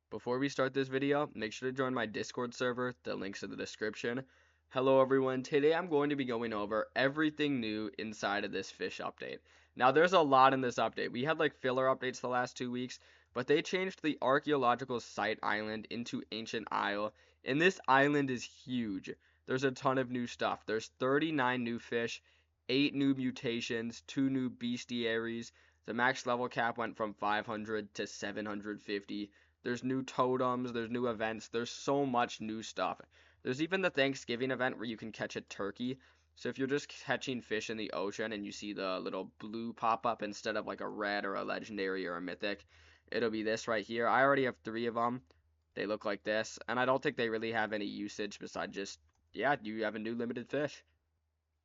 Before we start this video, make sure to join my Discord server, the link's in the description. Hello everyone, today I'm going to be going over everything new inside of this fish update. Now there's a lot in this update. We had like filler updates the last 2 weeks, but they changed the archaeological site island into Ancient Isle, and this island is huge. There's a ton of new stuff. There's 39 new fish, 8 new mutations, 2 new bestiaries. The max level cap went from 500 to 750. There's new totems, there's new events, there's so much new stuff. There's even the Thanksgiving event where you can catch a turkey. So if you're just catching fish in the ocean and you see the little blue pop up instead of like a red or a legendary or a mythic, it'll be this right here. I already have 3 of them. They look like this, and I don't think they really have any usage besides just, yeah, you have a new limited fish.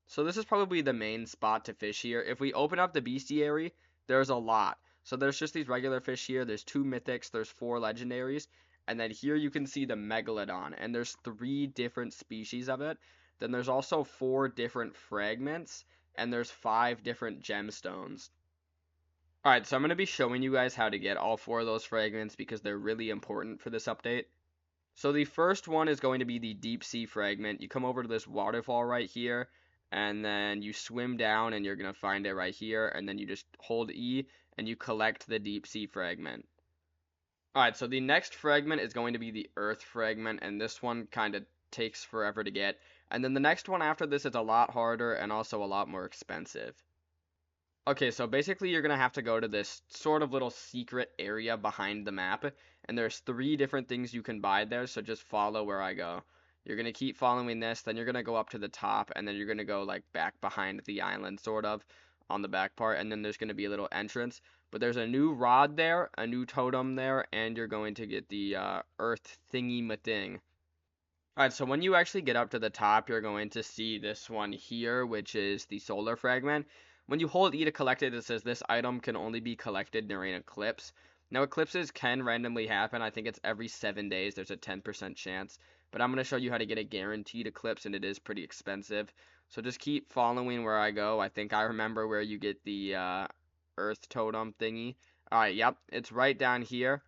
So this is probably the main spot to fish here. If we open up the bestiary, there's a lot. So there's just these regular fish here. There's 2 mythics, there's 4 legendaries, and then here you can see the Megalodon, and there's 3 different species of it. Then there's also 4 different fragments, and there's 5 different gemstones. Alright, so I'm going to be showing you guys how to get all 4 of those fragments because they're really important for this update. So the first one is going to be the deep sea fragment. You come over to this waterfall right here, and then you swim down and you're going to find it right here, and then you just hold E and you collect the deep sea fragment. Alright, so the next fragment is going to be the earth fragment, and this one kind of takes forever to get. And then the next one after this is a lot harder and also a lot more expensive. Okay, so basically you're going to have to go to this sort of little secret area behind the map, and there's 3 different things you can buy there, so just follow where I go. You're going to keep following this, then you're going to go up to the top, and then you're going to go like back behind the island sort of on the back part, and then there's going to be a little entrance. But there's a new rod there, a new totem there, and you're going to get the earth thingy-ma-thing. Alright, so when you actually get up to the top, you're going to see this one here, which is the solar fragment. When you hold E to collect it, it says this item can only be collected during eclipse. Now, eclipses can randomly happen. I think it's every 7 days. There's a 10% chance. But I'm going to show you how to get a guaranteed eclipse, and it is pretty expensive. So just keep following where I go. I think I remember where you get the earth totem thingy. Alright, yep, it's right down here.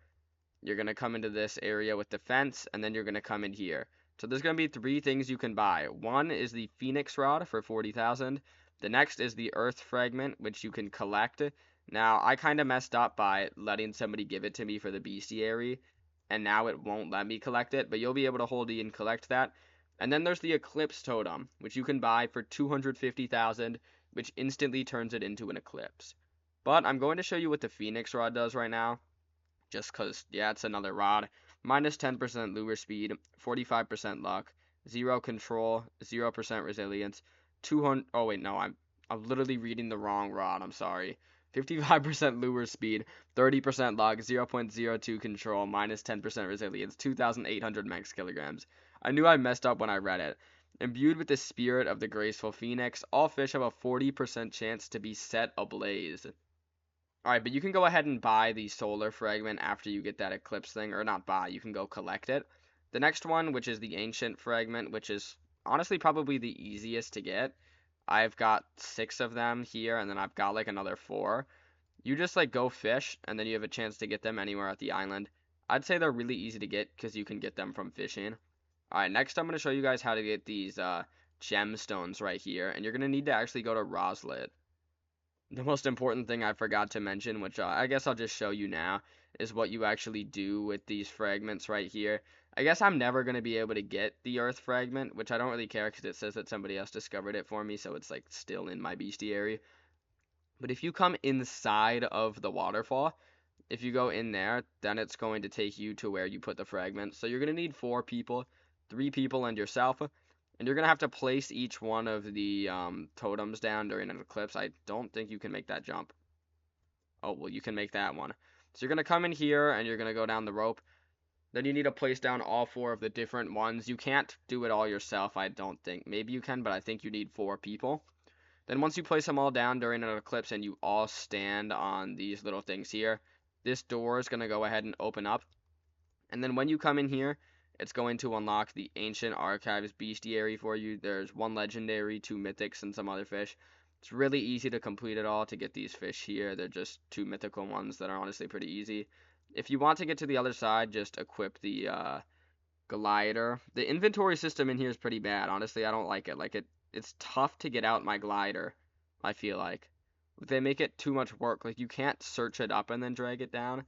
You're going to come into this area with the fence, and then you're going to come in here. So there's going to be 3 things you can buy. One is the Phoenix Rod for 40,000. The next is the Earth Fragment, which you can collect. Now, I kind of messed up by letting somebody give it to me for the bestiary, and now it won't let me collect it, but you'll be able to hold E and collect that. And then there's the Eclipse Totem, which you can buy for 250,000, which instantly turns it into an eclipse. But I'm going to show you what the Phoenix Rod does right now, just because, yeah, it's another rod. Minus 10% lure speed, 45% luck, 0 control, 0% resilience, 200. Oh wait, no, I'm literally reading the wrong rod. I'm sorry. 55% lure speed, 30% luck, 0.02 control, minus 10% resilience, 2,800 max kilograms. I knew I messed up when I read it. Imbued with the spirit of the graceful phoenix, all fish have a 40% chance to be set ablaze. Alright, but you can go ahead and buy the solar fragment after you get that eclipse thing, or not buy, you can go collect it. The next one, which is the ancient fragment, which is honestly probably the easiest to get. I've got 6 of them here, and then I've got like another 4. You just like go fish, and then you have a chance to get them anywhere at the island. I'd say they're really easy to get because you can get them from fishing. Alright, next I'm going to show you guys how to get these gemstones right here, and you're going to need to actually go to Roslet. The most important thing I forgot to mention, which I guess I'll just show you now, is what you actually do with these fragments right here. I guess I'm never going to be able to get the earth fragment, which I don't really care because it says that somebody else discovered it for me, so it's like still in my bestiary. But if you come inside of the waterfall, if you go in there, then it's going to take you to where you put the fragment. So you're going to need 4 people, 3 people and yourself. And you're going to have to place each one of the totems down during an eclipse. I don't think you can make that jump. Oh, well, you can make that one. So you're going to come in here, and you're going to go down the rope. Then you need to place down all 4 of the different ones. You can't do it all yourself, I don't think. Maybe you can, but I think you need 4 people. Then once you place them all down during an eclipse and you all stand on these little things here, this door is going to go ahead and open up. And then when you come in here, it's going to unlock the Ancient Archives Bestiary for you. There's 1 legendary, 2 mythics, and some other fish. It's really easy to complete it all to get these fish here. They're just 2 mythical ones that are honestly pretty easy. If you want to get to the other side, just equip the glider. The inventory system in here is pretty bad. Honestly, I don't like it. It's tough to get out my glider, I feel like. They make it too much work. Like, you can't search it up and then drag it down.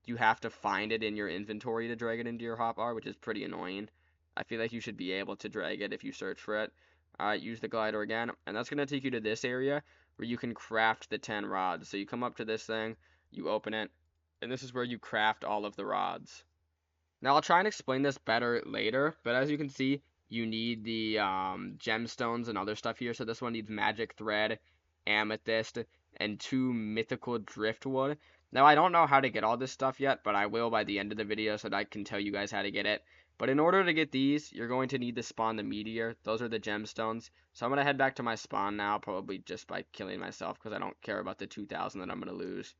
You have to find it in your inventory to drag it into your hotbar, which is pretty annoying. I feel like you should be able to drag it if you search for it. Alright, use the glider again, and that's going to take you to this area where you can craft the 10 rods. So you come up to this thing, you open it, and this is where you craft all of the rods. Now I'll try and explain this better later, but as you can see, you need the gemstones and other stuff here. So this one needs magic thread, amethyst, and 2 mythical driftwood. Now I don't know how to get all this stuff yet, but I will by the end of the video so that I can tell you guys how to get it. But in order to get these, you're going to need to spawn the meteor. Those are the gemstones. So I'm going to head back to my spawn now, probably just by killing myself because I don't care about the 2,000 that I'm going to lose.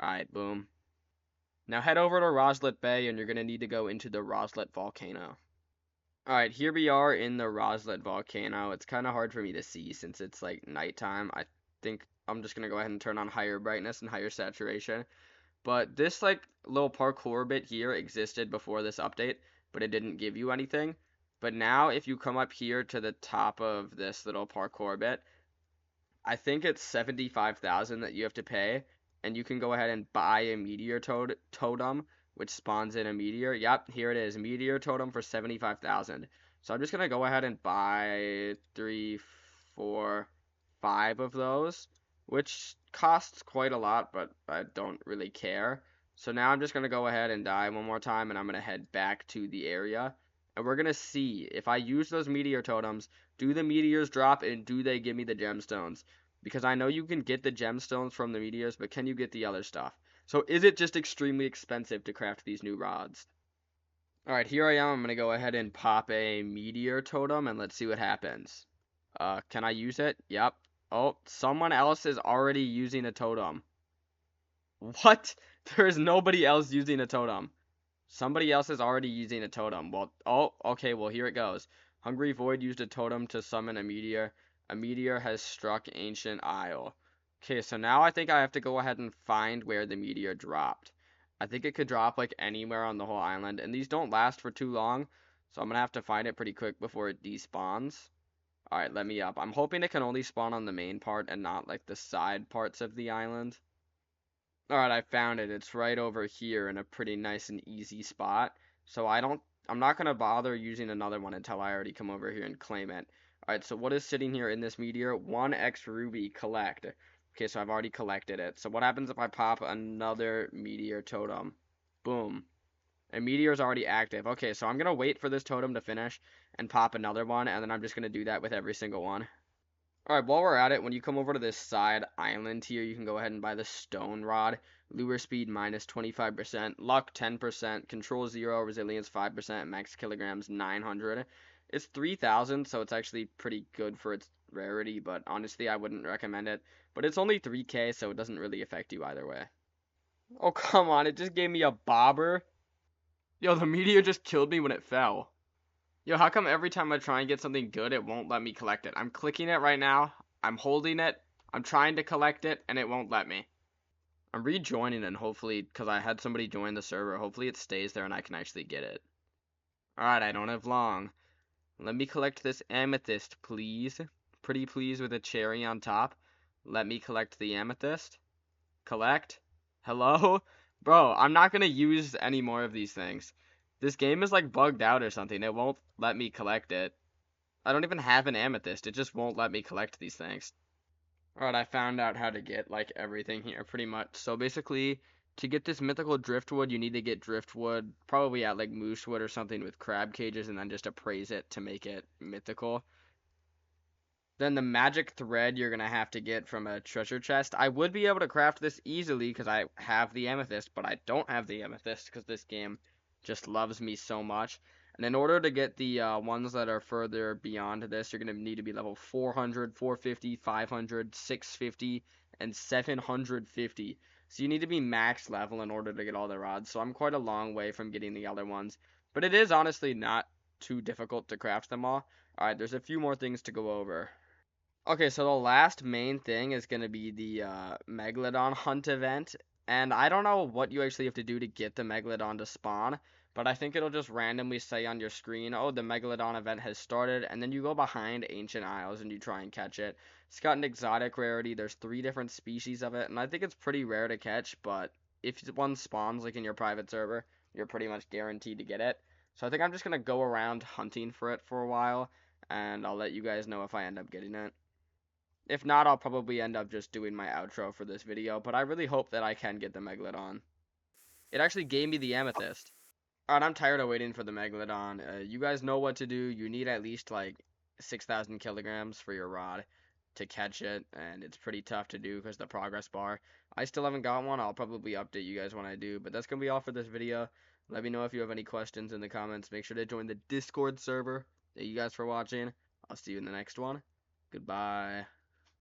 Alright, boom. Now head over to Roslet Bay and you're going to need to go into the Roslet Volcano. Alright, here we are in the Roslet Volcano. It's kind of hard for me to see since it's like nighttime. I think I'm just going to go ahead and turn on higher brightness and higher saturation. But this like little parkour bit here existed before this update, but it didn't give you anything. But now if you come up here to the top of this little parkour bit, I think it's 75,000 that you have to pay, and you can go ahead and buy a meteor totem, which spawns in a meteor. Yep, here it is, meteor totem for 75,000. So I'm just gonna go ahead and buy 3, 4, 5 of those, which costs quite a lot, but I don't really care. So now I'm just gonna go ahead and die one more time, and I'm gonna head back to the area. And we're gonna see if I use those meteor totems, do the meteors drop and do they give me the gemstones? Because I know you can get the gemstones from the meteors, but can you get the other stuff? So is it just extremely expensive to craft these new rods? Alright, here I am. I'm gonna go ahead and pop a meteor totem and let's see what happens. Can I use it? Yep. Oh, someone else is already using a totem. What? There is nobody else using a totem. Somebody else is already using a totem. Well, oh, okay, well, here it goes. Hungry Void used a totem to summon a meteor. A meteor has struck Ancient Isle. Okay, so now I think I have to go ahead and find where the meteor dropped. I think it could drop, like, anywhere on the whole island. And these don't last for too long, so I'm gonna have to find it pretty quick before it despawns. Alright, let me up. I'm hoping it can only spawn on the main part and not, like, the side parts of the island. Alright, I found it. It's right over here in a pretty nice and easy spot. So I'm not going to bother using another one until I already come over here and claim it. Alright, so what is sitting here in this meteor? 1x ruby, collect. Okay, so I've already collected it. So what happens if I pop another meteor totem? Boom. And meteor's already active. Okay, so I'm going to wait for this totem to finish and pop another one, and then I'm just going to do that with every single one. Alright, while we're at it, when you come over to this side island here, you can go ahead and buy the stone rod. Lure speed minus 25%, luck 10%, control 0, resilience 5%, max kilograms 900. It's 3,000, so it's actually pretty good for its rarity, but honestly, I wouldn't recommend it. But it's only 3k, so it doesn't really affect you either way. Oh, come on, it just gave me a bobber. Yo, the meteor just killed me when it fell. Yo, how come every time I try and get something good, it won't let me collect it? I'm clicking it right now. I'm holding it. I'm trying to collect it, and it won't let me. I'm rejoining, and hopefully, because I had somebody join the server, hopefully it stays there and I can actually get it. Alright, I don't have long. Let me collect this amethyst, please. Pretty please with a cherry on top. Let me collect the amethyst. Collect. Hello? Bro, I'm not going to use any more of these things. This game is like bugged out or something. It won't let me collect it. I don't even have an amethyst. It just won't let me collect these things. Alright, I found out how to get like everything here pretty much. So basically, to get this mythical driftwood, you need to get driftwood probably at like moosewood or something with crab cages and then just appraise it to make it mythical. Then the magic thread you're going to have to get from a treasure chest. I would be able to craft this easily because I have the amethyst, but I don't have the amethyst because this game just loves me so much. And in order to get the ones that are further beyond this, you're going to need to be level 400, 450, 500, 650, and 750. So you need to be max level in order to get all the rods. So I'm quite a long way from getting the other ones. But it is honestly not too difficult to craft them all. Alright, there's a few more things to go over. Okay, so the last main thing is going to be the Megalodon hunt event. And I don't know what you actually have to do to get the Megalodon to spawn, but I think it'll just randomly say on your screen, oh, the Megalodon event has started, and then you go behind Ancient Isles and you try and catch it. It's got an exotic rarity. There's 3 different species of it, and I think it's pretty rare to catch, but if one spawns like in your private server, you're pretty much guaranteed to get it. So I think I'm just gonna go around hunting for it for a while, and I'll let you guys know if I end up getting it. If not, I'll probably end up just doing my outro for this video, but I really hope that I can get the Megalodon. It actually gave me the amethyst. Alright, I'm tired of waiting for the Megalodon. You guys know what to do. You need at least like 6,000 kilograms for your rod to catch it, and it's pretty tough to do because the progress bar. I still haven't got one. I'll probably update you guys when I do, but that's going to be all for this video. Let me know if you have any questions in the comments. Make sure to join the Discord server. Thank you guys for watching. I'll see you in the next one. Goodbye.